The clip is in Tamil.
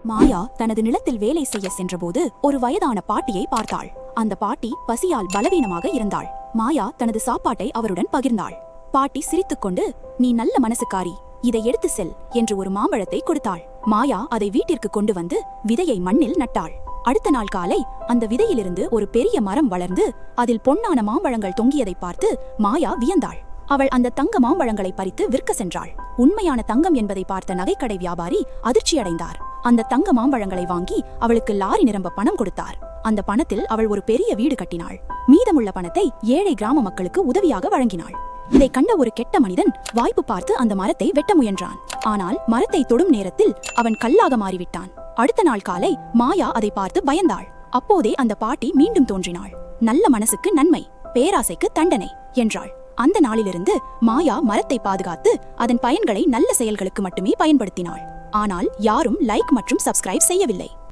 மாயா தனது நிலத்தில் வேலை செய்ய சென்றபோது ஒரு வயதான பாட்டியை பார்த்தாள். அந்த பாட்டி பசியால் பலவீனமாக இருந்தாள். மாயா தனது சாப்பாட்டை அவருடன் பகிர்ந்தாள். பாட்டி சிரித்துக்கொண்டு, "நீ நல்ல மனசுக்காரி, இதை எடுத்து செல்" என்று ஒரு மாம்பழத்தை கொடுத்தாள். மாயா அதை வீட்டிற்கு கொண்டு வந்து விதையை மண்ணில் நட்டாள். அடுத்த நாள் காலை அந்த விதையிலிருந்து ஒரு பெரிய மரம் வளர்ந்து அதில் பொன்னான மாம்பழங்கள் தொங்கியதை பார்த்து மாயா வியந்தாள். அவள் அந்த தங்க மாம்பழங்களை பறித்து விற்க சென்றாள். உண்மையான தங்கம் என்பதை பார்த்த நகைக்கடை வியாபாரி அதிர்ச்சியடைந்தார். அந்த தங்க மாம்பழங்களை வாங்கி அவளுக்கு லாரி நிரம்ப பணம் கொடுத்தார். அந்த பணத்தில் அவள் ஒரு பெரிய வீடு கட்டினாள். மீதமுள்ள பணத்தை ஏழை கிராம மக்களுக்கு உதவியாக வழங்கினாள். இதை கண்ட ஒரு கெட்ட மனிதன் வாய்ப்பு பார்த்து அந்த மரத்தை வெட்ட முயன்றான். ஆனால் மரத்தை தொடும் நேரத்தில் அவன் கல்லாக மாறிவிட்டான். அடுத்த நாள் காலை மாயா அதை பார்த்து பயந்தாள். அப்போதே அந்த பாட்டி மீண்டும் தோன்றினாள். "நல்ல மனசுக்கு நன்மை, பேராசைக்கு தண்டனை" என்றாள். அந்த நாளிலிருந்து மாயா மரத்தை பாதுகாத்து அதன் பயன்களை நல்ல செயல்களுக்கு மட்டுமே பயன்படுத்தினாள். ஆனால் யாரும் லைக் மற்றும் சப்ஸ்கிரைப் செய்யவில்லை.